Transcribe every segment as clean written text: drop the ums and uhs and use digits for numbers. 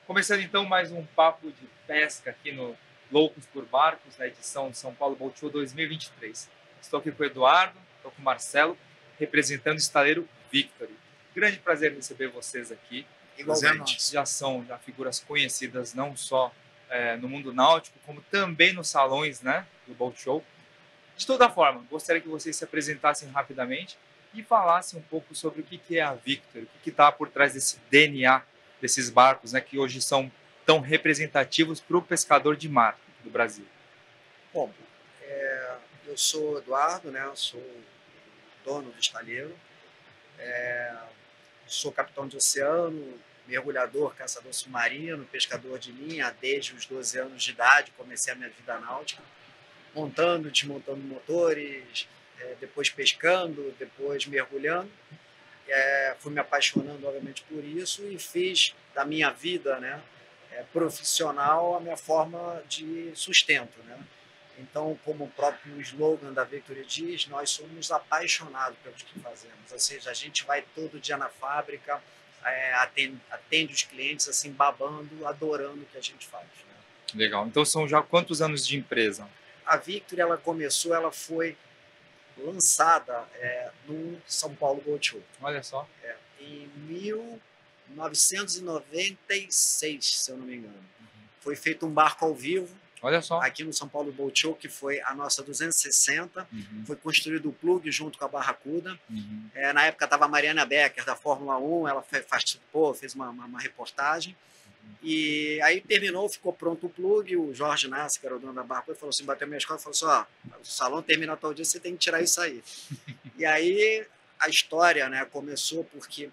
Começando então mais um papo de pesca aqui no Loucos por Barcos, na edição de São Paulo Boat Show 2023. Estou aqui com o Eduardo, estou com o Marcelo, representando o estaleiro Victory. Grande prazer receber vocês aqui. Igualmente. Já são figuras conhecidas não só no mundo náutico, como também nos salões, né, do Boat Show. De toda forma, gostaria que vocês se apresentassem rapidamente e falassem um pouco sobre o que é a Victory, o que está por trás desse DNA desses barcos, né, que hoje são tão representativos para o pescador de mar do Brasil. Bom, eu sou Eduardo, né? Eu sou o dono do estaleiro, sou capitão de oceano, mergulhador, caçador submarino, pescador de linha. Desde os 12 anos de idade comecei a minha vida náutica, montando, desmontando motores, depois pescando, depois mergulhando. Fui me apaixonando, obviamente, por isso e fiz da minha vida, né, profissional a minha forma de sustento, né? Então, como o próprio slogan da Victory diz, nós somos apaixonados pelo que fazemos. Ou seja, a gente vai todo dia na fábrica, atende os clientes assim, babando, adorando o que a gente faz, né? Legal. Então são já quantos anos de empresa? A Victory, ela foi lançada no São Paulo Boat Show. Olha só. Em 1996, se eu não me engano. Foi feito um barco ao vivo, Olha só. aqui no São Paulo Boat Show, que foi a nossa 260. Foi construído o plug junto com a Barracuda. Na época estava a Mariana Becker, da Fórmula 1, ela participou, fez uma reportagem. E aí terminou, ficou pronto o plug, o Jorge Nassi, que era o dono da Barracuda, falou assim, bateu minha escola e falou assim, ó, o salão termina tal dia, você tem que tirar isso aí. E aí a história, né, começou porque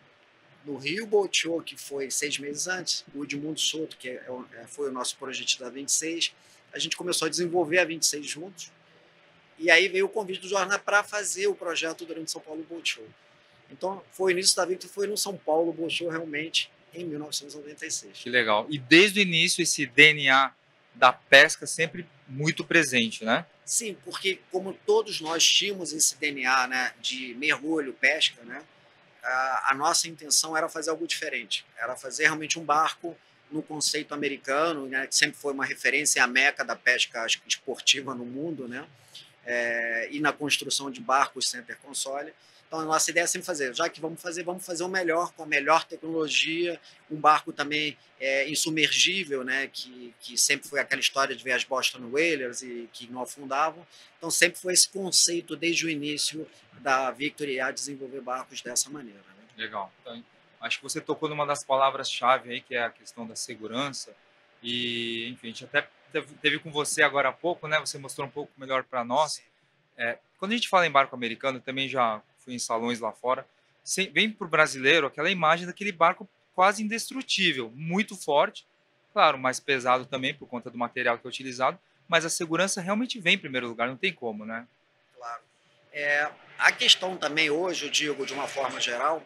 no Rio Boat Show, que foi 6 meses antes, o Edmundo Souto, que foi o nosso projetista da 26, a gente começou a desenvolver a 26 juntos, e aí veio o convite do Jornal para fazer o projeto durante São Paulo Boat Show. Então, foi o início da Victor, foi no São Paulo Boat Show realmente, em 1996. Que legal. E desde o início esse DNA da pesca sempre muito presente, né? Sim, porque como todos nós tínhamos esse DNA, né, de mergulho, pesca, né, a nossa intenção era fazer algo diferente, era fazer realmente um barco no conceito americano, né, que sempre foi uma referência à meca da pesca, acho que esportiva no mundo, né, e na construção de barcos center console. Então a nossa ideia é sempre fazer, já que vamos fazer o melhor, com a melhor tecnologia, um barco também insubmergível, né, que sempre foi aquela história de ver as Boston Whalers e que não afundavam. Então sempre foi esse conceito desde o início da Victory a desenvolver barcos dessa maneira, né? Legal. Então, acho que você tocou numa das palavras-chave aí, que é a questão da segurança. E, enfim, a gente até teve com você agora há pouco, né? Você mostrou um pouco melhor para nós. Quando a gente fala em barco americano, também já fui em salões lá fora, vem para o brasileiro aquela imagem daquele barco quase indestrutível, muito forte, claro, mais pesado também por conta do material que é utilizado, mas a segurança realmente vem em primeiro lugar, não tem como, né? Claro. A questão também hoje, eu digo de uma forma geral,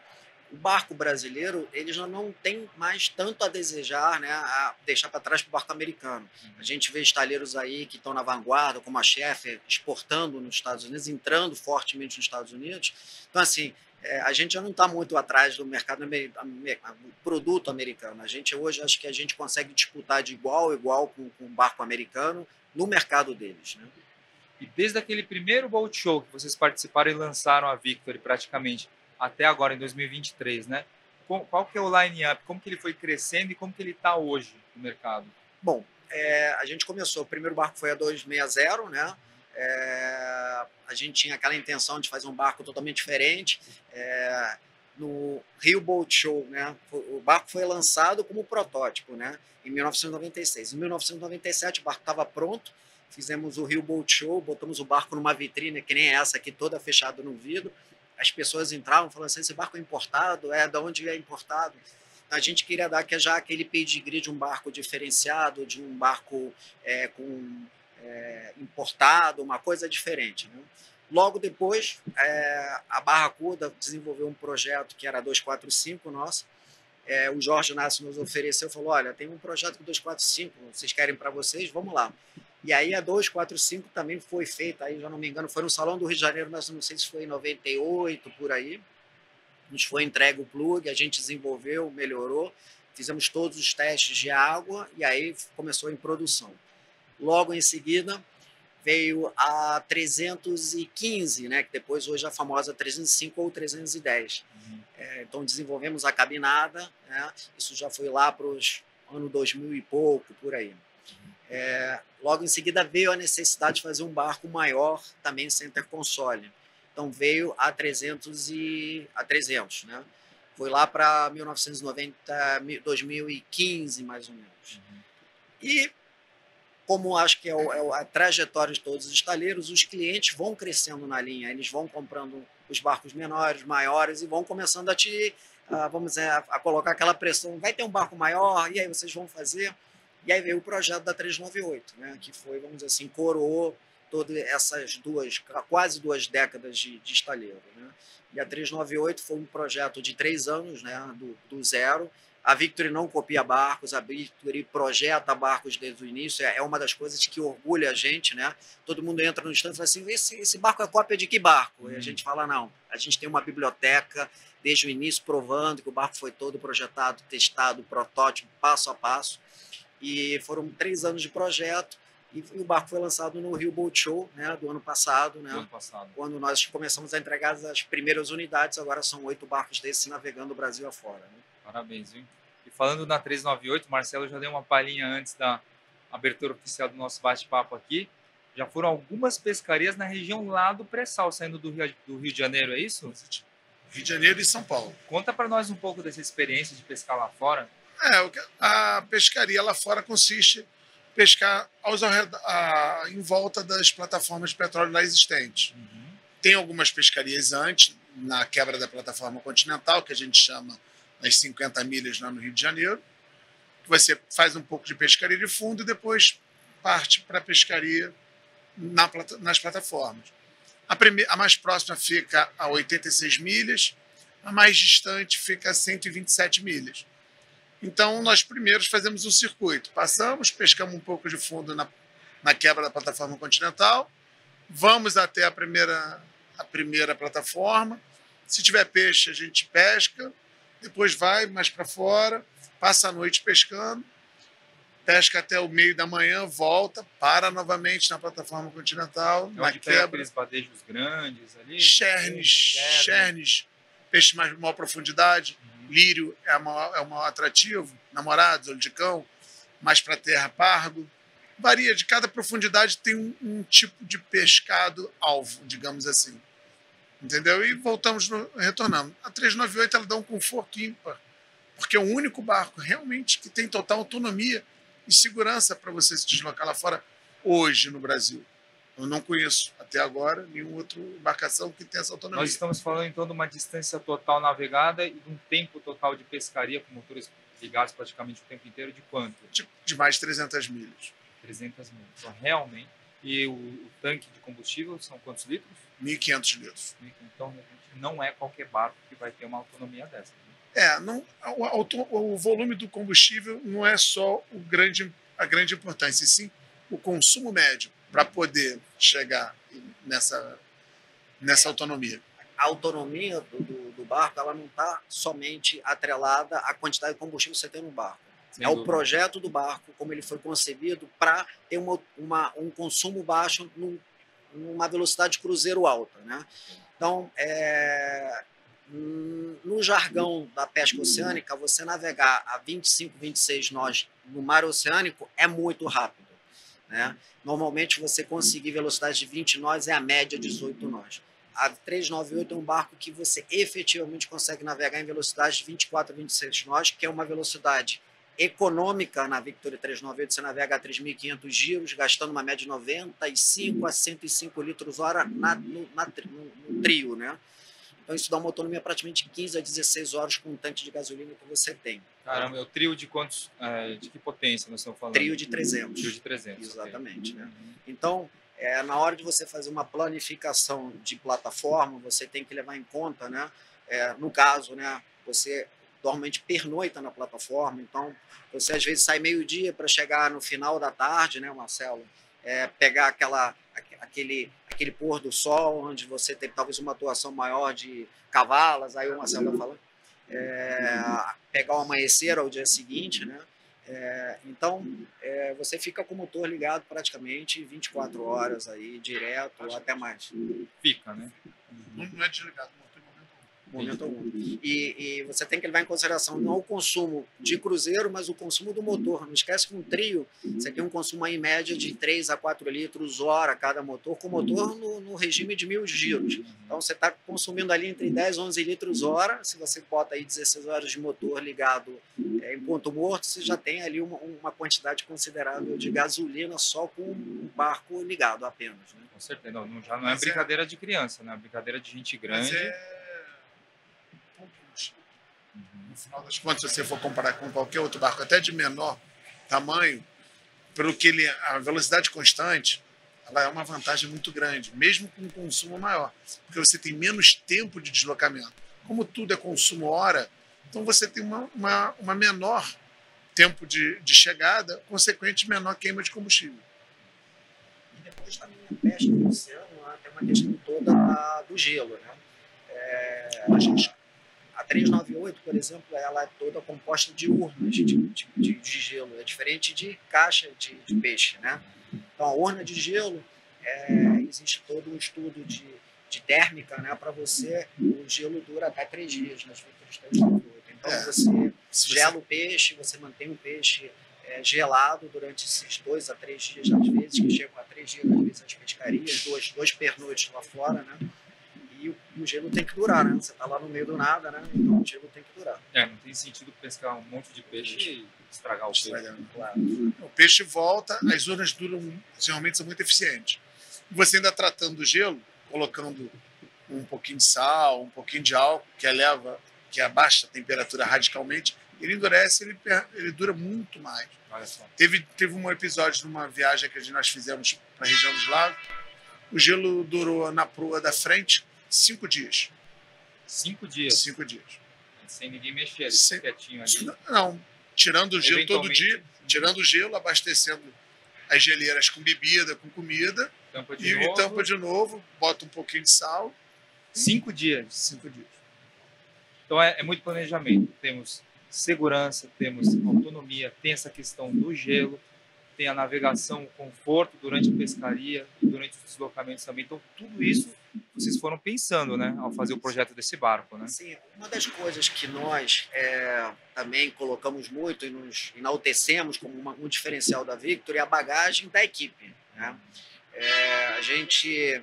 o barco brasileiro ele já não tem mais tanto a desejar, né, a deixar para trás para o barco americano. A gente vê estaleiros aí que estão na vanguarda, como a Schaeffer, exportando nos Estados Unidos, entrando fortemente nos Estados Unidos. Então, assim, a gente já não está muito atrás do mercado do produto americano. A gente hoje acho que a gente consegue disputar de igual a igual com o barco americano no mercado deles, né? E desde aquele primeiro Boat Show que vocês participaram e lançaram a Victory praticamente até agora em 2023, né? Qual que é o line-up? Como que ele foi crescendo e como que ele está hoje no mercado? Bom, a gente começou, o primeiro barco foi a 260, né? A gente tinha aquela intenção de fazer um barco totalmente diferente. No Rio Boat Show, né? O barco foi lançado como protótipo, né? Em 1996. Em 1997 o barco estava pronto, fizemos o Rio Boat Show, botamos o barco numa vitrine que nem essa aqui, toda fechada no vidro. As pessoas entravam falando assim, esse barco é importado? De onde é importado? A gente queria dar já aquele pedigree de um barco diferenciado, de um barco importado, uma coisa diferente, né? Logo depois, a Barracuda desenvolveu um projeto que era 245 nosso. O Jorge Nassi nos ofereceu, falou, olha, tem um projeto com 245, vocês querem para vocês? Vamos lá. E aí a 245 também foi feita, aí já não me engano, foi no Salão do Rio de Janeiro, mas não sei se foi em 98, por aí. Nos foi entregue o plug, a gente desenvolveu, melhorou. fizemos todos os testes de água e aí começou em produção. Logo em seguida veio a 315, né, que depois hoje é a famosa 305 ou 310. Então desenvolvemos a cabinada, né, isso já foi lá para os anos 2000 e pouco, por aí. Logo em seguida veio a necessidade de fazer um barco maior, também center console. Então veio a 300, né? Foi lá para 1990, 2015, mais ou menos. E como acho que é a trajetória de todos os estaleiros, os clientes vão crescendo na linha, eles vão comprando os barcos menores, maiores e vão começando vamos dizer, a colocar aquela pressão, vai ter um barco maior, e aí vocês vão fazer. E aí veio o projeto da 398, né, que foi, vamos dizer assim, coroou todas essas quase 2 décadas de estaleiro, né? E a 398 foi um projeto de 3 anos, né, do zero. A Victory não copia barcos, a Victory projeta barcos desde o início, é uma das coisas que orgulha a gente, né? Todo mundo entra no stand e fala assim, esse barco é cópia de que barco? E a gente fala, não, a gente tem uma biblioteca desde o início provando que o barco foi todo projetado, testado, protótipo, passo a passo, e foram 3 anos de projeto, e o barco foi lançado no Rio Boat Show, né, do ano passado, né, quando nós começamos a entregar as primeiras unidades. Agora são 8 barcos desses navegando o Brasil afora, né? Parabéns, viu? E falando da 398, o Marcelo já deu uma palhinha antes da abertura oficial do nosso bate-papo aqui. Já foram algumas pescarias na região lá do pré-sal, saindo do Rio de Janeiro, é isso? Rio de Janeiro e São Paulo. Conta para nós um pouco dessa experiência de pescar lá fora. A pescaria lá fora consiste em pescar em volta das plataformas de petróleo lá existentes. Tem algumas pescarias antes, na quebra da plataforma continental, que a gente chama nas 50 milhas lá no Rio de Janeiro. Você faz um pouco de pescaria de fundo e depois parte para a pescaria nas plataformas. A mais próxima fica a 86 milhas, a mais distante fica a 127 milhas. Então, nós primeiros fazemos um circuito. Passamos, pescamos um pouco de fundo na quebra da plataforma continental, vamos até a primeira plataforma. Se tiver peixe, a gente pesca, depois vai mais para fora, passa a noite pescando, pesca até o meio da manhã, volta, para novamente na plataforma continental, na quebra. Aqueles badejos grandes ali? Chernes, peixe mais de maior profundidade. Lírio é o maior atrativo, namorados, olho de cão, mais para terra, pargo. Varia, de cada profundidade tem um tipo de pescado alvo, digamos assim. Entendeu? E retornamos. A 398 ela dá um conforto ímpar, porque é o único barco realmente que tem total autonomia e segurança para você se deslocar lá fora hoje no Brasil. Eu não conheço até agora nenhuma outra embarcação que tenha essa autonomia. Nós estamos falando então de uma distância total navegada e de um tempo total de pescaria com motores ligados praticamente o tempo inteiro de quanto? De mais de 300 milhas. 300 milhas. Então, realmente. E o tanque de combustível são quantos litros? 1.500 litros. Então, não é qualquer barco que vai ter uma autonomia dessa. O volume do combustível não é só a grande importância, e sim o consumo médio para poder chegar nessa autonomia. A autonomia do barco ela não está somente atrelada à quantidade de combustível que você tem no barco. O projeto do barco, como ele foi concebido para ter um consumo baixo numa velocidade de cruzeiro alta, né? Então, no jargão da pesca oceânica, você navegar a 25, 26 nós no mar oceânico é muito rápido, né? Normalmente, você conseguir velocidade de 20 nós é a média de 18 nós. A 398 é um barco que você efetivamente consegue navegar em velocidade de 24 a 26 nós, que é uma velocidade econômica. Na Victory 398 você navega a 3.500 giros, gastando uma média de 95 a 105 litros hora no trio, né? Então isso dá uma autonomia praticamente de 15 a 16 horas com o tanque de gasolina que você tem. Caramba, é o trio de quantos, de que potência nós estamos falando? Trio de 300. Trio de 300. Exatamente, okay. Né? Então, na hora de você fazer uma planificação de plataforma, você tem que levar em conta, né? No caso, né? Você normalmente pernoita na plataforma, então você às vezes sai meio-dia para chegar no final da tarde, né, Marcelo? Pegar aquele pôr do sol, onde você tem talvez uma atuação maior de cavalas, aí o Marcelo vai falando. pegar o amanhecer ao dia seguinte, né? Então, você fica com o motor ligado praticamente 24 horas aí, direto, ou até mais. Fica, né? Não é desligado o motor em momento algum. E você tem que levar em consideração não o consumo de cruzeiro, mas o consumo do motor. Não esquece que um trio, você tem um consumo aí, em média de 3 a 4 litros hora cada motor, com motor no regime de 1000 giros. Então você está consumindo ali entre 10 e 11 litros hora. Se você bota aí 16 horas de motor ligado em ponto morto, você já tem ali uma quantidade considerável de gasolina só com um barco ligado apenas. Né? Com certeza. Não, já não é brincadeira de criança, né? É brincadeira de gente grande. No final das contas, se você for comparar com qualquer outro barco, até de menor tamanho, pelo que a velocidade constante, ela é uma vantagem muito grande, mesmo com um consumo maior, porque você tem menos tempo de deslocamento. Como tudo é consumo hora, então você tem uma menor tempo de chegada, consequente, menor queima de combustível. E depois também a pesca do oceano, tem uma questão toda do gelo, né? A 398, por exemplo, ela é toda composta de urnas de gelo. É diferente de caixa de peixe, né? Então, a urna de gelo, existe todo um estudo de térmica, né? Para você, o gelo dura até 3 dias nas filtros 398. Então, você gela o peixe, você mantém o peixe gelado durante esses 2 a 3 dias, às vezes, que chegam a 3 dias, às vezes, as pescarias, dois pernoites lá fora, né? E o gelo tem que durar, né? Você está lá no meio do nada, né? Então o gelo tem que durar. Não tem sentido pescar um monte de peixe e estragar o peixe. Claro. O peixe volta, as urnas duram, geralmente são muito eficientes. Você ainda tratando o gelo, colocando um pouquinho de sal, um pouquinho de álcool, que abaixa a temperatura radicalmente, ele endurece, ele dura muito mais. Olha só. Teve um episódio numa viagem que nós fizemos para a região dos lagos, o gelo durou na proa da frente 5 dias. 5 dias? 5 dias. Sem ninguém mexer, quietinho ali? Não, tirando o gelo todo dia, tirando o gelo, abastecendo as geleiras com bebida, com comida, tampa de novo, bota um pouquinho de sal. 5 dias? 5 dias. Então é muito planejamento. Temos segurança, temos autonomia, tem essa questão do gelo, tem a navegação, o conforto durante a pescaria e durante os deslocamentos também. Então, tudo isso vocês foram pensando, né, ao fazer o projeto desse barco, né? Sim, uma das coisas que nós também colocamos muito e nos enaltecemos como um diferencial da Victor é a bagagem da equipe, né? A gente,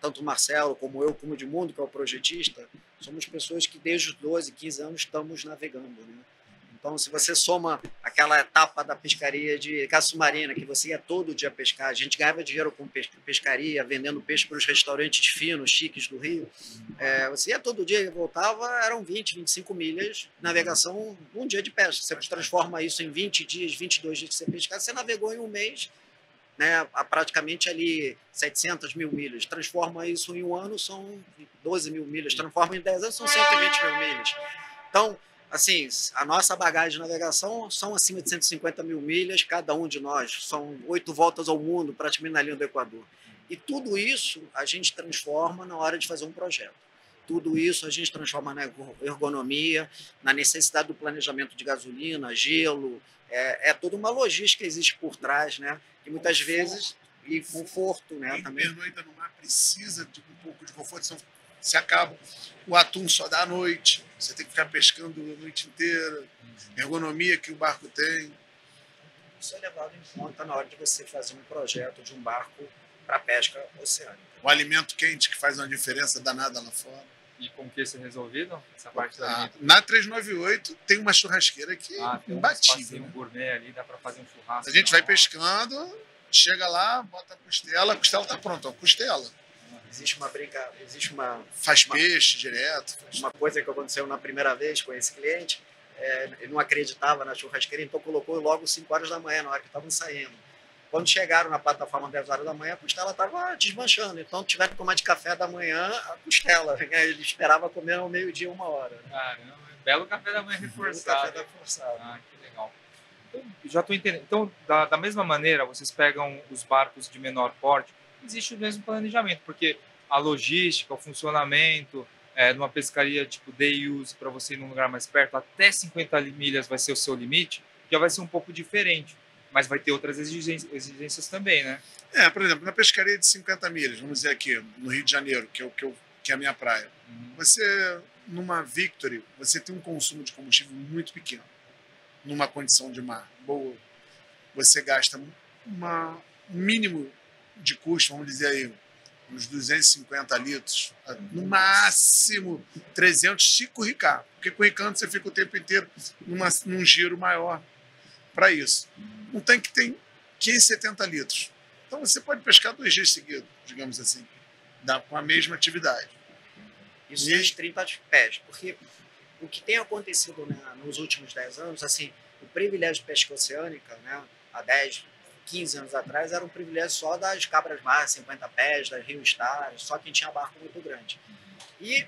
tanto o Marcelo como eu, como o Edmundo, que é o projetista, somos pessoas que desde os 12, 15 anos estamos navegando, né? Então, se você soma aquela etapa da pescaria de caça submarina, que você ia todo dia pescar, a gente ganhava dinheiro com pescaria, vendendo peixe para os restaurantes finos, chiques do Rio. Você ia todo dia e voltava, eram 20, 25 milhas, navegação, um dia de pesca. Você transforma isso em 20 dias, 22 dias que você pescar, você navegou em um mês, né, praticamente ali 700 mil milhas. Transforma isso em um ano, são 12 mil milhas. Transforma em 10 anos, são 120 mil milhas. Então, assim, a nossa bagagem de navegação são acima de 150 mil milhas, cada um de nós. São 8 voltas ao mundo, praticamente na linha do Equador. E tudo isso a gente transforma na hora de fazer um projeto. Tudo isso a gente transforma na ergonomia, na necessidade do planejamento de gasolina, gelo. É toda uma logística que existe por trás, né? Que muitas vezes... E conforto, né? Também. Pernoita no mar precisa de um pouco de conforto, senão se acaba. O atum só dá à noite, você tem que ficar pescando a noite inteira, ergonomia que o barco tem. Isso é levado em conta na hora de você fazer um projeto de um barco para pesca oceânica. O alimento quente que faz uma diferença danada lá fora. E como que isso é resolvido? Essa parte do alimento? Na 398 tem uma churrasqueira que é imbatível. Um gourmet ali, dá para fazer um churrasco. A gente vai pescando, chega lá, bota a costela está pronta, a costela. Existe uma... Faz peixe direto. Uma coisa que aconteceu na primeira vez com esse cliente, ele não acreditava na churrasqueira, então colocou logo 5 horas da manhã, na hora que estavam saindo. Quando chegaram na plataforma 10 horas da manhã, a costela estava desmanchando, então tiveram que tomar de café da manhã a costela. Ele esperava comer ao meio-dia, 1 hora. Né? Caramba, belo café da manhã reforçado. Café reforçado. Que legal. Então, já estou entendendo. Então, da mesma maneira, vocês pegam os barcos de menor porte, existe o mesmo planejamento, porque a logística, o funcionamento, numa pescaria tipo day use, para você ir num lugar mais perto, até 50 milhas vai ser o seu limite, já vai ser um pouco diferente. Mas vai ter outras exigências também, né? Por exemplo, na pescaria de 50 milhas, vamos dizer aqui, no Rio de Janeiro, que é a minha praia, você, numa Victory, você tem um consumo de combustível muito pequeno. Numa condição de mar boa, você gasta um mínimo de custo, vamos dizer aí, uns 250 litros, no máximo 300 se curricar, porque curricando você fica o tempo inteiro num giro maior para isso. Um tanque tem 570 litros, então você pode pescar 2 dias seguidos, digamos assim, com a mesma atividade. Isso é 30 pés, porque o que tem acontecido, né, nos últimos 10 anos, assim, o privilégio de pesca oceânica, né, há 10, 15 anos atrás, era um privilégio só das cabras massas, 50 pés, das Rio Stars, só quem tinha barco muito grande. E,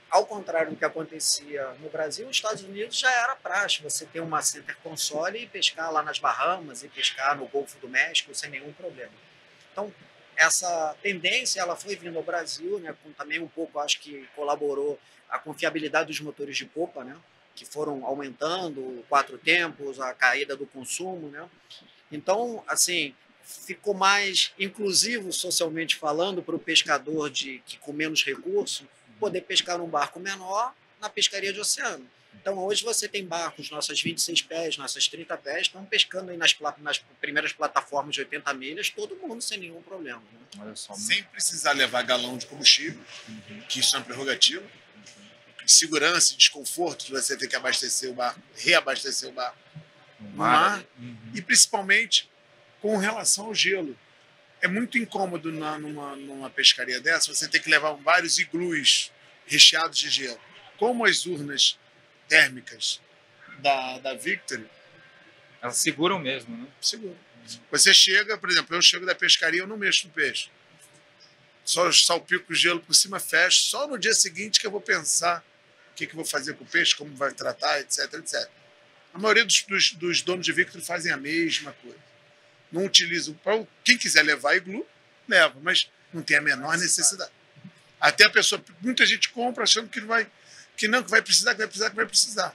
ao contrário do que acontecia no Brasil, nos Estados Unidos já era praxe você ter uma center console e pescar lá nas Bahamas e pescar no Golfo do México sem nenhum problema. Então, essa tendência ela foi vindo ao Brasil, né, com também um pouco, acho que colaborou a confiabilidade dos motores de popa, né, que foram aumentando, 4 tempos, a caída do consumo, né. Então, assim, ficou mais inclusivo socialmente falando para o pescador que com menos recurso poder pescar num barco menor na pescaria de oceano. Então, hoje você tem barcos, nossas 26 pés, nossas 30 pés, estão pescando aí nas primeiras plataformas de 80 milhas, todo mundo sem nenhum problema. Né? Olha só, sem precisar levar galão de combustível, que isso é uma prerrogativa, de segurança e desconforto de você ter que abastecer o barco, reabastecer o barco no mar, e principalmente com relação ao gelo. É muito incômodo numa pescaria dessa você ter que levar vários iglus recheados de gelo. Como as urnas térmicas da Victory, elas seguram mesmo, né? Segura. Você chega, por exemplo, eu chego da pescaria, eu não mexo no peixe. Só salpico o gelo por cima, fecho. Só no dia seguinte que eu vou pensar o que eu vou fazer com o peixe, como vai tratar, etc, etc. A maioria dos donos de Victory fazem a mesma coisa. Não utilizam. Quem quiser levar iglu, leva, mas não tem a menor necessidade. Até a pessoa, muita gente compra achando que vai precisar.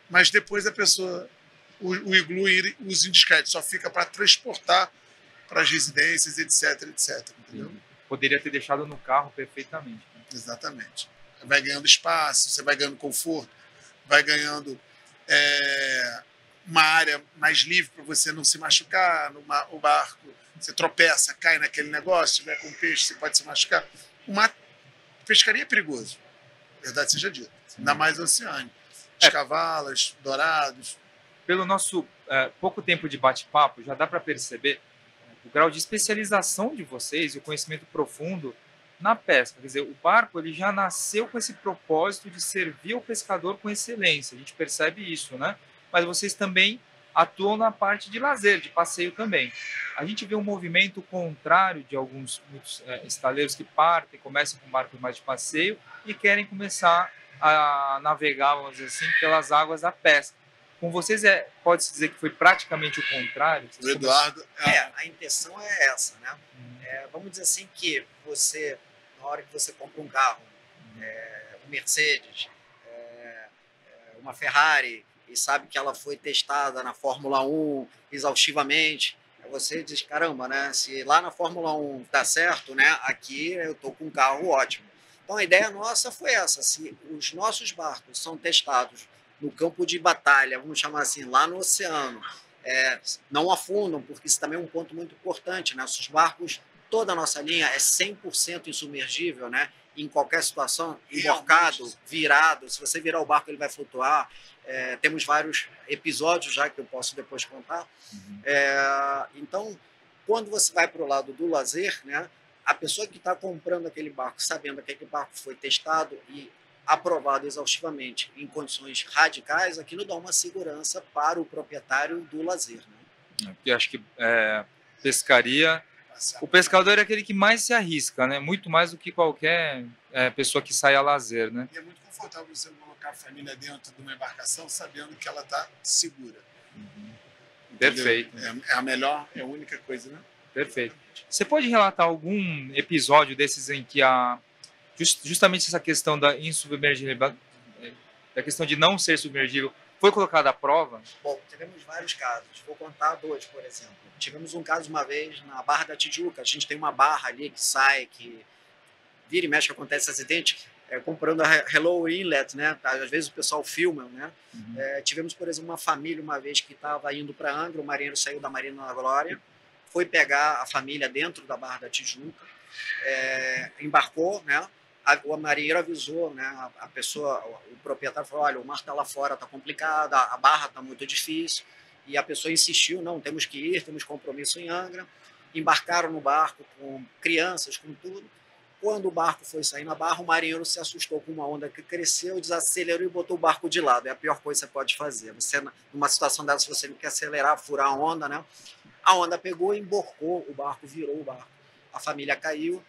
Mas depois a pessoa, o iglu e os indiscretos só fica para transportar para as residências, etc, etc. Entendeu? Poderia ter deixado no carro perfeitamente. Né? Exatamente. Vai ganhando espaço, você vai ganhando conforto, vai ganhando uma área mais livre para você não se machucar o barco. Você tropeça, cai naquele negócio, se tiver com peixe, você pode se machucar. Uma pescaria é perigoso, verdade seja dita. Ainda mais oceânico. Escavalas, dourados. Pelo nosso pouco tempo de bate-papo, já dá para perceber o grau de especialização de vocês e o conhecimento profundo na pesca. Quer dizer, o barco ele já nasceu com esse propósito de servir ao pescador com excelência. A gente percebe isso, né? Mas vocês também atuam na parte de lazer, de passeio também. A gente vê um movimento contrário de muitos estaleiros que partem, começam com barcos mais de passeio e querem começar a navegar, vamos dizer assim, pelas águas da pesca. Com vocês, pode-se dizer que foi praticamente o contrário? O Eduardo... a intenção é essa, né? Vamos dizer assim que você, na hora que você compra um carro, um Mercedes, uma Ferrari, e sabe que ela foi testada na Fórmula 1 exaustivamente, você diz, caramba, né? Se lá na Fórmula 1 dá certo, né? Aqui eu estou com um carro ótimo. Então a ideia nossa foi essa, se os nossos barcos são testados no campo de batalha, vamos chamar assim, lá no oceano, não afundam, porque isso também é um ponto muito importante, né? Os barcos, toda a nossa linha é 100% insubmergível, né? Em qualquer situação, emborcado, virado, se você virar o barco ele vai flutuar. Temos vários episódios já que eu posso depois contar. Então, quando você vai para o lado do lazer, né? A pessoa que está comprando aquele barco, sabendo que aquele barco foi testado e aprovado exaustivamente em condições radicais, aquilo dá uma segurança para o proprietário do lazer. Né? Porque acho que pescaria... O pescador é aquele que mais se arrisca, né? Muito mais do que qualquer pessoa que sai a lazer, né? E é muito confortável você colocar a família dentro de uma embarcação sabendo que ela está segura. Perfeito. É a melhor, é a única coisa, né? Perfeito. Você pode relatar algum episódio desses em que Justamente essa questão da insubmergibilidade, da questão de não ser submergível, foi colocada à prova? Bom, tivemos vários casos. Vou contar dois, por exemplo. Tivemos um caso uma vez na Barra da Tijuca. A gente tem uma barra ali que sai, que vira e mexe, que acontece acidente, comprando a Hello Inlet, né? Às vezes o pessoal filma, né? Uhum. Tivemos, por exemplo, uma família uma vez que estava indo para Angra, o marinheiro saiu da Marina da Glória, foi pegar a família dentro da Barra da Tijuca, embarcou, né? O marinheiro avisou, né, a pessoa, o proprietário falou, olha, o mar está lá fora, está complicado, a barra está muito difícil, e a pessoa insistiu, não, temos que ir, temos compromisso em Angra, embarcaram no barco com crianças, com tudo. Quando o barco foi sair na barra, o marinheiro se assustou com uma onda que cresceu, desacelerou e botou o barco de lado. É a pior coisa que você pode fazer. Você, numa situação dessa, se você não quer acelerar, furar a onda, né? A onda pegou, emborcou o barco, virou o barco. A família caiu,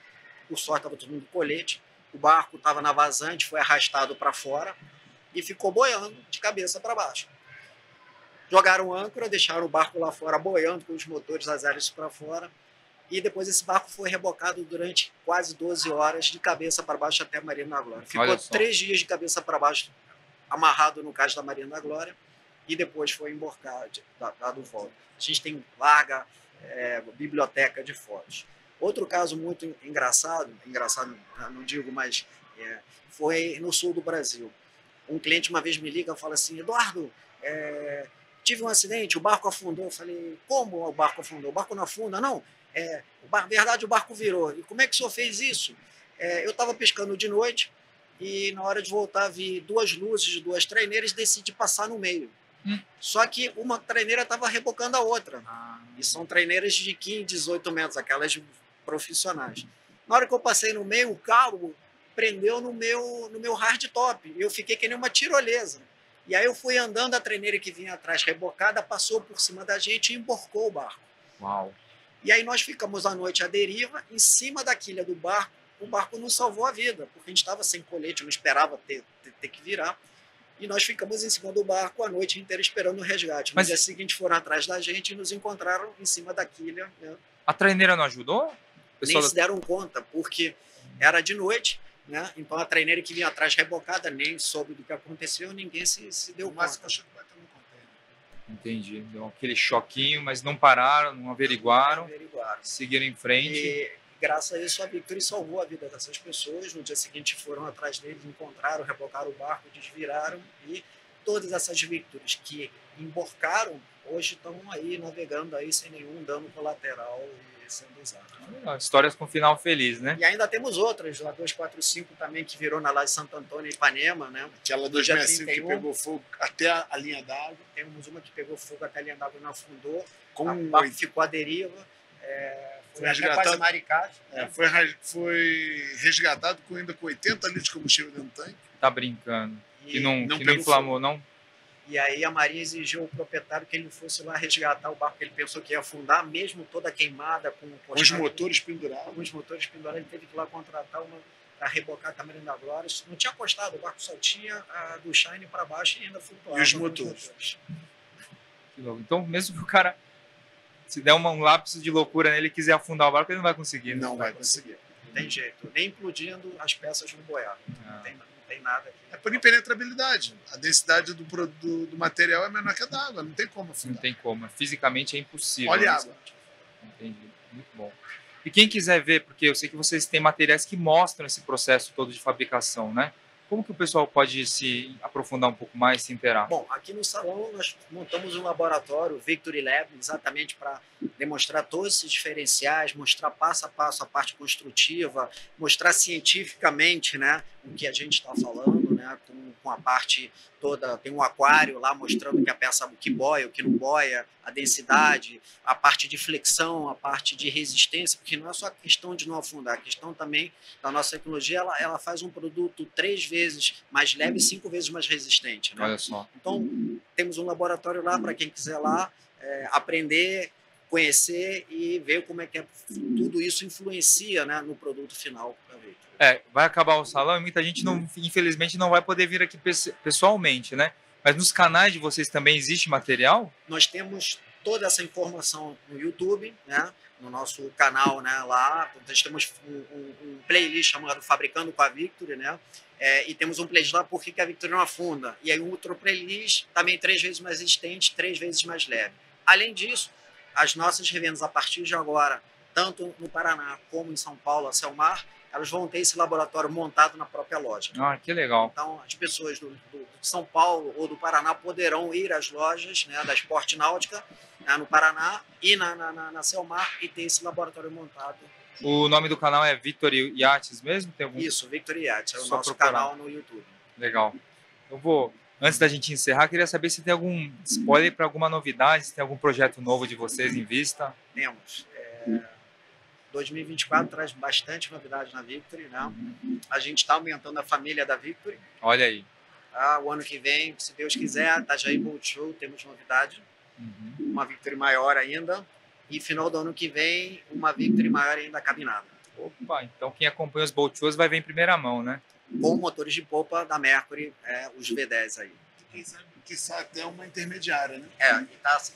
por sorte estava todo mundo com colete. O barco estava na vazante, foi arrastado para fora e ficou boiando de cabeça para baixo. Jogaram âncora, deixaram o barco lá fora boiando com os motores, as hélices para fora. E depois esse barco foi rebocado durante quase 12 horas de cabeça para baixo até a Marina da Glória. Ficou 3 dias de cabeça para baixo, amarrado no cais da Marina da Glória, e depois foi emborcado, dado volta. A gente tem larga biblioteca de fotos. Outro caso muito engraçado não digo, mas foi no sul do Brasil. Um cliente uma vez me liga e fala assim, Eduardo, tive um acidente, o barco afundou. Eu falei, como o barco afundou? O barco não afunda, não. Na verdade, o barco virou. E como é que o senhor fez isso? Eu estava pescando de noite e na hora de voltar vi 2 luzes de 2 traineiras e decidi passar no meio. Só que uma traineira estava rebocando a outra. E são traineiras de 15, 18 metros, aquelas profissionais. Na hora que eu passei no meio, o cabo prendeu no meu hard top. Eu fiquei que nem uma tirolesa. E aí eu fui andando, a traineira que vinha atrás rebocada passou por cima da gente e emborcou o barco. Uau! E aí nós ficamos à noite à deriva, em cima da quilha do barco. O barco não salvou a vida, porque a gente estava sem colete, não esperava ter que virar. E nós ficamos em cima do barco a noite inteira esperando o resgate. No dia seguinte foram atrás da gente e nos encontraram em cima da quilha. Né? A traineira não ajudou? Nem se deram conta, porque era de noite, né? Então a traineira que vinha atrás rebocada nem soube do que aconteceu, ninguém se deu conta. Entendi. Deu aquele choquinho, mas não pararam, não averiguaram. Seguiram em frente. E graças a isso a Victory salvou a vida dessas pessoas. No dia seguinte foram atrás deles, encontraram, rebocaram o barco, desviraram, e todas essas Victories que emborcaram hoje estão aí navegando aí sem nenhum dano colateral e sendo usados. Histórias com final feliz, né? E ainda temos outras, a 245 também, que virou na Laje de Santo Antônio e Ipanema, né? Aquela 265 que pegou fogo até a linha d'água. Temos uma que pegou fogo até a linha d'água e não afundou. O barco ficou à deriva. Foi resgatado, quase maricado. Foi resgatado ainda com 80 litros de combustível dentro do tanque. Tá brincando. Que não inflamou, fogo. Não? E aí a Marinha exigiu ao proprietário que ele fosse lá resgatar o barco, que ele pensou que ia afundar, mesmo toda queimada, com os motores pendurados. Alguns motores pendurados, ele teve que ir lá contratar uma para rebocar a Marina da Glória. Não tinha acostado, o barco só tinha do Shine para baixo e ainda flutuava. E os motores. Então, mesmo que o cara, se der um lápis de loucura nele e quiser afundar o barco, ele não vai conseguir. Não vai conseguir. Não tem jeito. Nem implodindo, as peças não boiaram. Não tem nada aqui. É por impenetrabilidade. A densidade do material é menor que a da água. Não tem como afundar. Não tem como. Fisicamente é impossível. Olha a água. Entendi. Muito bom. E quem quiser ver, porque eu sei que vocês têm materiais que mostram esse processo todo de fabricação, né? Como que o pessoal pode se aprofundar um pouco mais, se inteirar? Bom, aqui no salão nós montamos um laboratório, o Victory Lab, exatamente para demonstrar todos esses diferenciais, mostrar passo a passo a parte construtiva, mostrar cientificamente, né, o que a gente está falando, né, com a parte toda. Tem um aquário lá mostrando que a peça, o que boia, o que não boia, a densidade, a parte de flexão, a parte de resistência, porque não é só a questão de não afundar, a questão também da nossa tecnologia, ela faz um produto 3 vezes mais leve e 5 vezes mais resistente. Né? Olha só. Então, temos um laboratório lá para quem quiser lá aprender, conhecer e ver como é que tudo isso influencia, né, no produto final. Vai acabar o salão e muita gente, infelizmente, não vai poder vir aqui pessoalmente, né? Mas nos canais de vocês também existe material? Nós temos toda essa informação no YouTube, né? No nosso canal, né? Lá nós temos um playlist chamado Fabricando com a Victory, né? E temos um playlist lá Por que a Victory não afunda. E aí um outro playlist também 3 vezes mais resistente, 3 vezes mais leve. Além disso, as nossas revendas a partir de agora, tanto no Paraná como em São Paulo, a Selmar, elas vão ter esse laboratório montado na própria loja. Ah, que legal. Então, as pessoas de São Paulo ou do Paraná poderão ir às lojas, né, da Sport Náutica, né, no Paraná e na Selmar, e ter esse laboratório montado. O nome do canal é Victory Yachts mesmo? Tem algum... Isso, Victory Yachts, é o Só nosso procurar. canal no YouTube. Legal. Eu vou, antes da gente encerrar, queria saber se tem algum spoiler para alguma novidade, se tem algum projeto novo de vocês em vista. Temos. 2024 traz bastante novidade na Victory, né? A gente está aumentando a família da Victory. Olha aí. Tá? O ano que vem, se Deus quiser, Itajaí Boat Show, temos novidade. Uma Victory maior ainda. E final do ano que vem, uma Victory maior ainda cabinada. Opa, então quem acompanha os Boat Shows vai ver em primeira mão, né? Com motores de polpa da Mercury, os V10 aí. Quem sabe que isso até uma intermediária, né?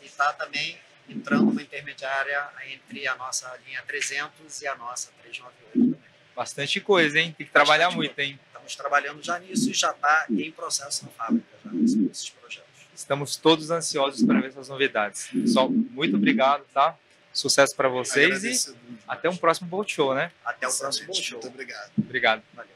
E tá também entrando uma intermediária entre a nossa linha 300 e a nossa 398 também. Bastante coisa, hein? Tem que trabalhar muito, hein? Estamos trabalhando já nisso e já está em processo na fábrica, já nesses projetos. Estamos todos ansiosos para ver essas novidades. Pessoal, muito obrigado, tá? Sucesso para vocês e até um próximo Boat Show, né? Até o próximo Boat Show. Muito obrigado. Obrigado. Valeu.